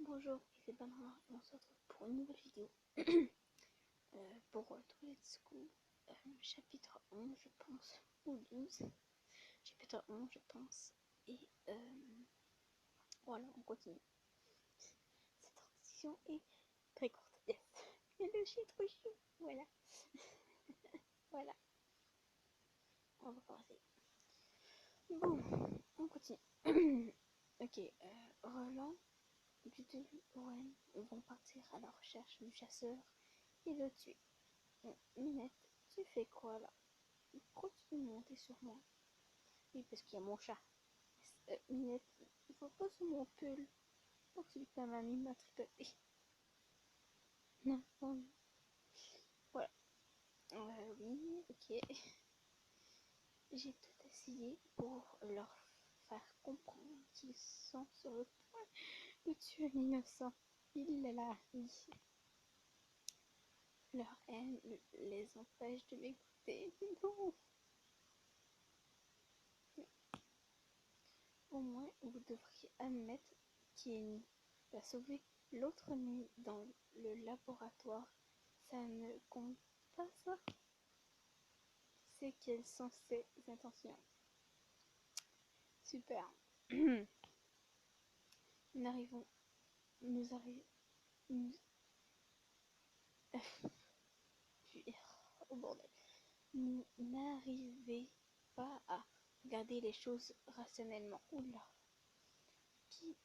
Bonjour, c'est Benjamin et on se retrouve pour une nouvelle vidéo pour Toilet School, chapitre 11 je pense, ou 12, chapitre 11 je pense, et voilà, on continue. Cette transition est très courte, yes, et le chien est trop chou, voilà, voilà, on va commencer. Bon, on continue. Ok, Roland, Dudu et Owen vont partir à la recherche du chasseur et le tuer. Minette, tu fais quoi là? Pourquoi tu veux monter sur moi? Oui, parce qu'il y a mon chat. Minette, il faut pas sur mon pull. Donc celui que ma mamie m'a tricoté. Non, non. Voilà. Oui, ok. J'ai tout essayé pour leur faire comprendre qu'ils sont sur le point de tuer un innocent. Il l'a dit. Leur haine les empêche de m'écouter. Non. Au moins, vous devriez admettre qu'il a sauvé l'autre nuit dans le laboratoire. Ça ne compte pas ça. C'est quelles sont ses intentions? Super. nous arrivons. Nous arrivons. Nous... oh bordel. Vous n'arrivez pas à regarder les choses rationnellement. Oula. Qui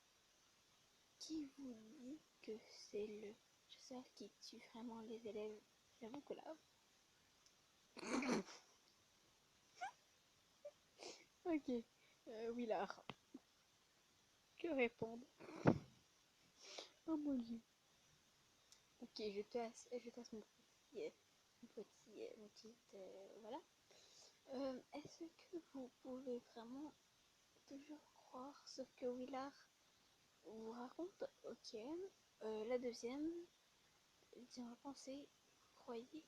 vous dit que c'est le chasseur qui tue vraiment les élèves? J'avoue que là. Ok. Willard. Que répondre? Oh mon dieu. Ok, je tasse mon petit, voilà. Est-ce que vous pouvez vraiment toujours croire ce que Willard vous raconte? Ok. La deuxième, bien repensé, vous croyez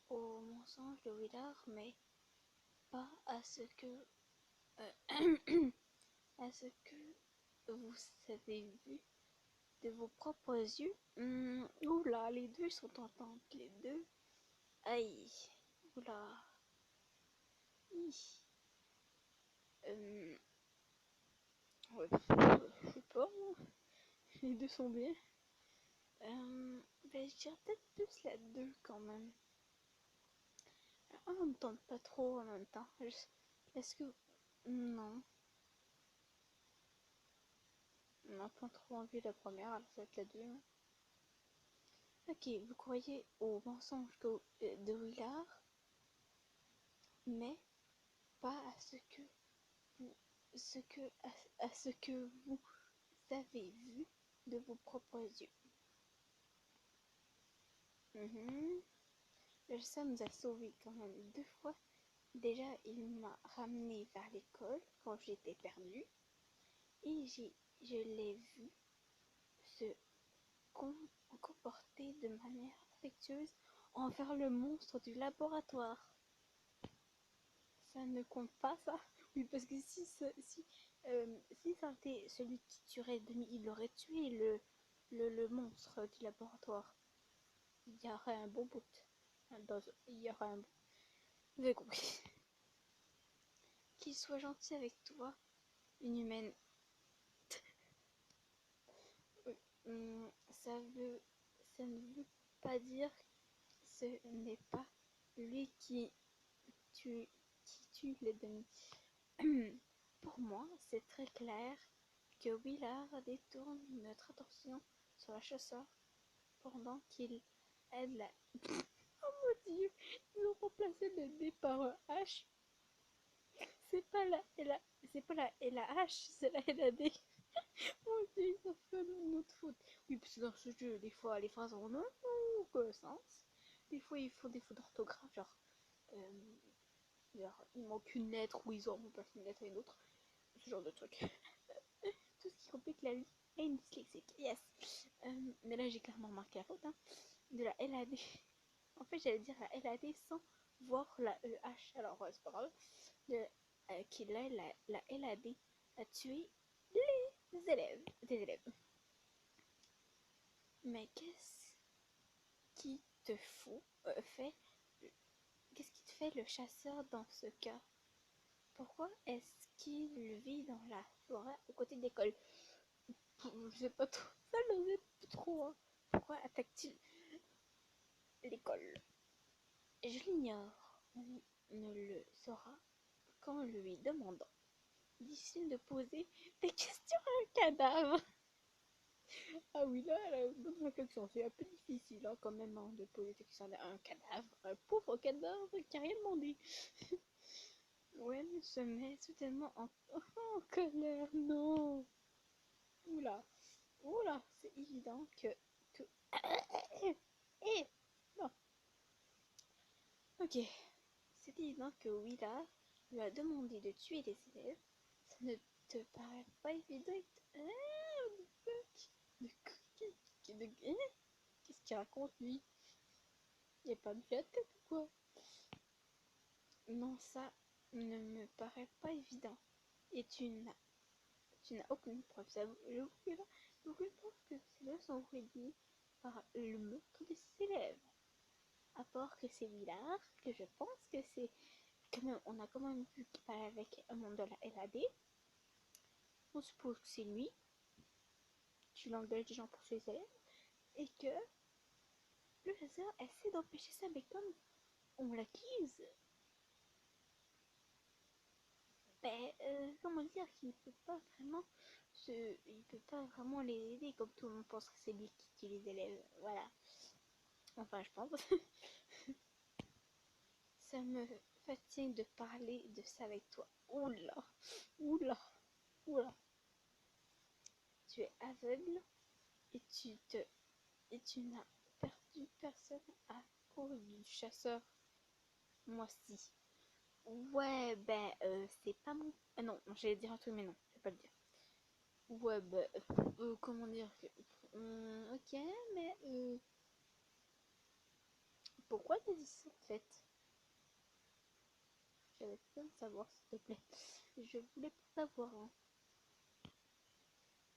au mensonge de Willard, mais pas à ce que à ce que vous avez vu de vos propres yeux. Oula, les deux sont tentantes, les deux. Aïe, oula. Ouais, je sais pas, les deux sont bien. Ben, je dirais peut-être plus la 2 quand même. On me tente pas trop en même temps. Est-ce que... Non. On n'a pas trop envie de la première, alors ça va être la 2. Hein. Ok, vous croyez au mensonge de Willard, mais pas à ce que vous, à ce que vous avez vu de vos propres yeux. Le chat nous a sauvés quand même 2 fois. Déjà, il m'a ramené vers l'école quand j'étais perdue. Et je l'ai vu se comporter de manière affectueuse envers le monstre du laboratoire. Ça ne compte pas, ça? Oui, parce que si ça était celui qui tuerait Demi, il aurait tué le monstre du laboratoire. Il y aurait un bon bout. Il y aurait un bon... Vous avez compris. Qu'il soit gentil avec toi, une humaine. Ça ne veut pas dire que ce n'est pas lui qui tue les demi. Pour moi, c'est très clair que Willard détourne notre attention sur le chasseur pendant qu'il aide la... Oh mon dieu, ils ont remplacé le D par un H. C'est pas la H, c'est la LAD. Mon dieu, ils ont fait notre faute. Oui, parce que dans ce jeu, des fois, les phrases ont aucun sens. Des fois, ils font des fautes d'orthographe, genre, il manque une lettre ou ils ont remplacé une lettre et une autre. Ce genre de truc. Tout ce qui complique la vie est une dyslexique. Yes. Mais là, j'ai clairement marqué la faute. Hein, de la LAD. En fait, j'allais dire la LAD sans voir la EH. Alors, c'est pas grave. Qu'il a la LAD a tué des élèves. Mais qu'est-ce qui te qu'est-ce qui te fait le chasseur dans ce cas? Pourquoi est-ce qu'il vit dans la forêt à côté de l'école? Je sais pas trop, ça je sais pas trop. Hein. Pourquoi attaque-t-il l'école? Je l'ignore. On ne le saura qu'en lui demandant. Difficile de poser des questions à un cadavre. Ah oui, là, la bonne réflexion, c'est un peu difficile hein, quand même hein, de poser des questions à un cadavre, un pauvre cadavre qui a rien demandé. Gwen se met soudainement en colère. Non. Oula, oula, c'est évident que... Eh, non. Ok, c'est évident que Willa lui a demandé de tuer les élèves. Ça ne te paraît pas évident? Qu'est-ce qu'il raconte lui? Il n'est pas de la tête ou quoi? Non, ça ne me paraît pas évident. Et tu n'as aucune preuve. Aucune preuve que ces leçons sont reliées par le meurtre de ses élèves. À part que c'est Willard, que je pense que c'est... Quand même, on a quand même vu qu'il parlait avec un membre de la LAD. On suppose que c'est lui. Tu l'engueules des gens pour ses élèves. Et que le chasseur essaie d'empêcher ça, mais comme on l'accuse, ben, comment dire qu'il peut pas vraiment il peut pas vraiment les aider comme tout le monde pense que c'est lui qui tue les élèves. Voilà. Enfin, je pense. Ça me fatigue de parler de ça avec toi. Oula, oula, oula. Tu es aveugle et tu n'as perdu personne à cause du chasseur. Moi si. Ouais, ben, c'est pas mon... Ah non, j'allais dire un truc, mais non, je vais pas le dire. Ouais, ben, comment dire que... ok, mais... pourquoi t'as dit ça, en fait? J'avais besoin de savoir, s'il te plaît. Je voulais pas savoir, hein.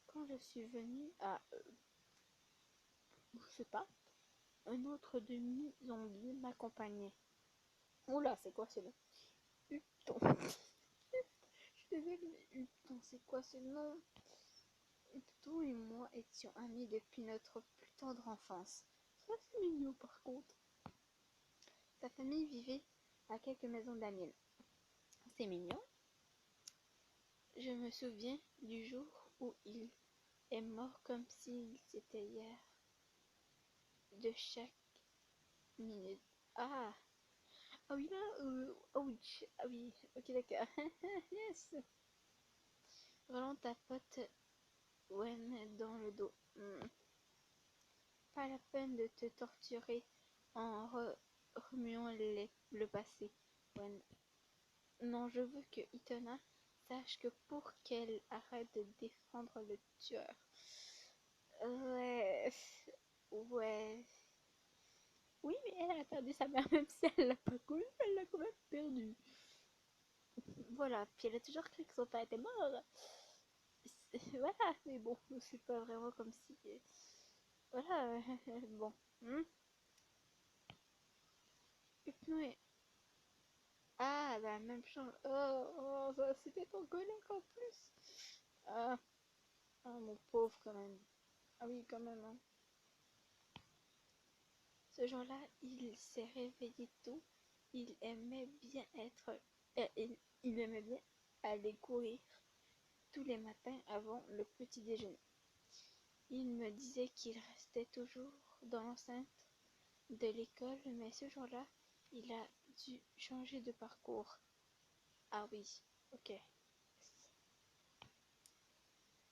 Quand je suis venue à... je sais pas, un autre demi-zombie m'accompagnait. Oula, c'est quoi ce nom? Hupton. Je suis désolée, mais Hupton, c'est quoi ce nom? Hupton et moi étions amis depuis notre plus tendre enfance. Ça, c'est mignon par contre. Sa famille vivait à quelques maisons de la mienne. C'est mignon. Je me souviens du jour où il est mort comme s'il c'était hier. De chaque minute. Ah, ah oui, là, ouch. Ah oui, ok, d'accord. Yes. Vraiment ta pote Wen dans le dos. Pas la peine de te torturer en remuant le passé, Wen. Non, je veux que Itona sache que pour qu'elle arrête de défendre le tueur. Ouais, ouais. Oui, mais elle a perdu sa mère, même si elle l'a pas connue, elle l'a quand même perdue. Voilà, puis elle a toujours cru que son père était mort. Voilà, mais bon, c'est pas vraiment comme si... Voilà, bon. Ouais. Ah, la même chose. Oh, ça c'était ton collègue en plus. Ah, ah, mon pauvre quand même. Ah oui, quand même. Hein. Ce jour-là, il s'est réveillé tôt. Il aimait bien il aimait bien aller courir tous les matins avant le petit déjeuner. Il me disait qu'il restait toujours dans l'enceinte de l'école, mais ce jour-là, il a dû changer de parcours. Ah oui, ok.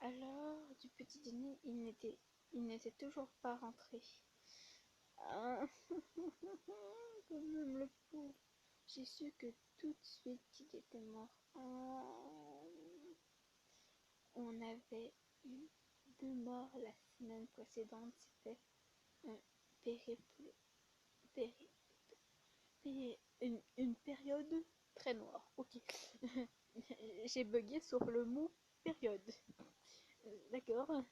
Alors, du petit dîner, il n'était toujours pas rentré. Ah, quand même le pauvre. J'ai su que tout de suite qu'il était mort. Ah, on avait eu 2 morts la semaine précédente. C'était un périple, péri- une période très noire. Ok. J'ai bugué sur le mot période. D'accord.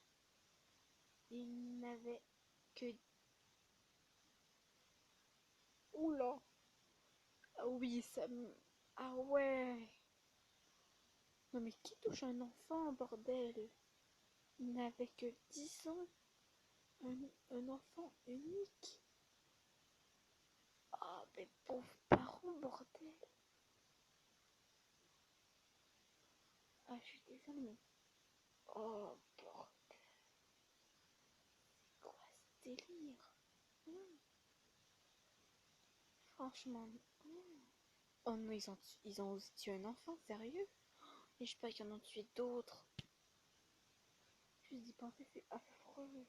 Il n'avait que... Oula. Ah oui, ça me... Ah ouais. Non mais qui touche un enfant, bordel? Il n'avait que 10 ans. Un enfant unique. Ah, mais pauvres parents, bordel. Ah, je suis désolée. Oh, bordel. C'est quoi ce délire? Franchement. Oh non, ils ont aussi tué un enfant, sérieux? Et je sais pas qu'ils en ont tué d'autres. Juste d'y penser, c'est affreux.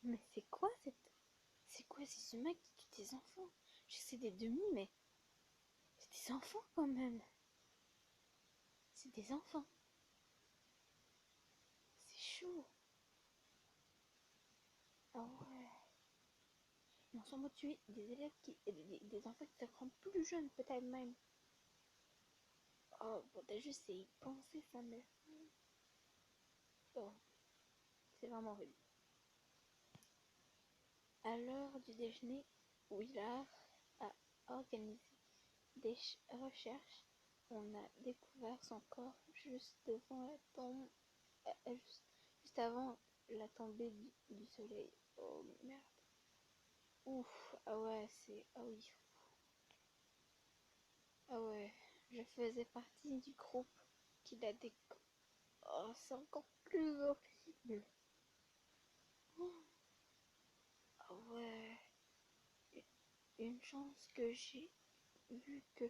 Mais c'est quoi ces humains qui tuent des enfants? Je sais que c'est des demi, mais c'est des enfants quand même. C'est des enfants. C'est chaud. Ah ouais. Ils ont sûrement tué des élèves des enfants qui seront plus jeunes, peut-être même. Oh, bon, t'as juste y penser, ça me... Oh, c'est vraiment horrible. À l'heure du déjeuner, Willard a organisé des recherches. On a découvert son corps juste devant la tombe, juste avant la tombée du soleil. Oh merde. Ouf, ah ouais, c'est... Ah oui. Ah ouais, je faisais partie du groupe qui l'a découvert. Oh, c'est encore plus horrible. Oh, ah ouais. Une chance que j'ai vu que,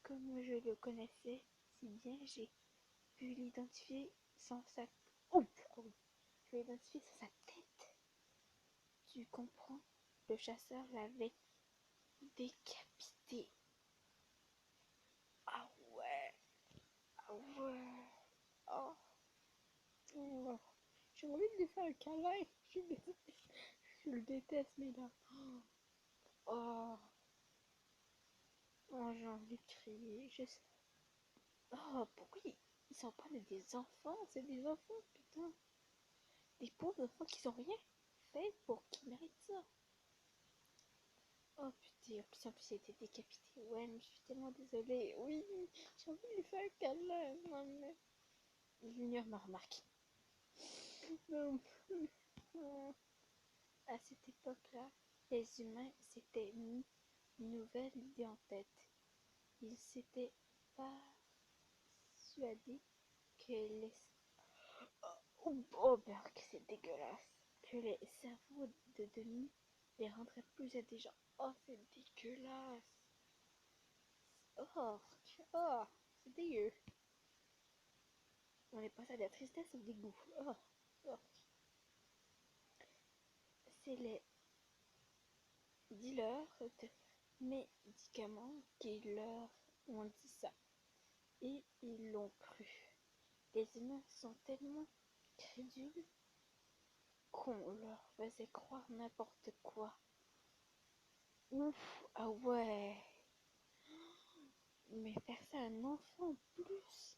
comme je le connaissais si bien, j'ai pu l'identifier sans sa... Oh, pardon. Je l'ai identifié sans sa tête. Tu comprends? Le chasseur l'avait décapité. Ah ouais. Ah ouais. Oh. Oh. J'ai envie de lui faire un câlin. Je le déteste, mais là. Oh. Oh, j'ai envie de crier. Je sais. Oh, pourquoi ils sont pas des enfants? C'est des enfants, putain. Des pauvres enfants qui ont rien fait pour qu'ils méritent ça. Oh putain, en plus il a été décapité. Ouais, mais je suis tellement désolée. Oui, j'ai envie de lui faire un câlin. Non, mais... Junior m'a remarqué. Non. À cette époque-là, les humains s'étaient mis une nouvelle idée en tête. Ils s'étaient persuadés que les... Oh, ben, que c'est dégueulasse. Que les cerveaux de demi les rendraient plus intelligents. Oh, c'est dégueulasse. Oh, oh, c'est dégueu. On est passé à la tristesse au dégoût. Oh, oh. C'est les dealers de médicaments qui leur ont dit ça. Et ils l'ont cru. Les humains sont tellement crédules qu'on leur faisait croire n'importe quoi. Ouf, ah ouais. Mais faire ça à un enfant en plus.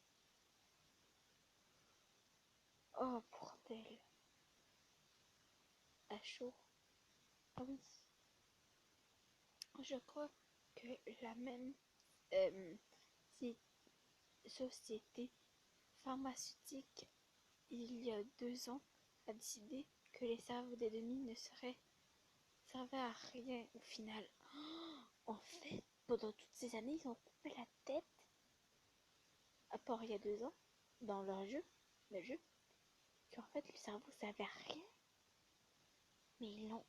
Oh, bordel. À chaud. Ah oui. Je crois que la même euh, société pharmaceutique, il y a 2 ans, a décidé que les cerveaux des demi ne servaient à rien au final. En fait, pendant toutes ces années, ils ont coupé la tête, à part il y a 2 ans, dans leur jeu, le jeu, qu'en fait le cerveau servait à rien, mais ils l'ont...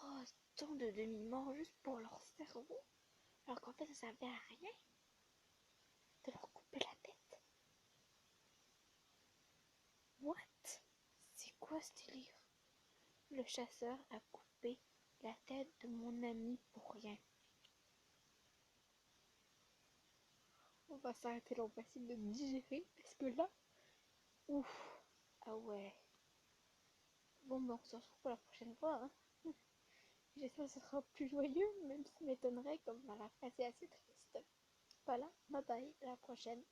Oh, tant de demi-morts juste pour leur cerveau, alors qu'en fait ça servait à rien de leur couper la tête. What? C'est quoi ce délire? Le chasseur a coupé la tête de mon ami pour rien. On va s'arrêter là, on va essayer de digérer, parce que là, ouf, ah ouais. Bon, ben on se retrouve pour la prochaine fois, hein. J'espère que ce sera plus joyeux, même si m'étonnerait, comme à la fin c'est assez triste. Voilà, bye bye, à la prochaine.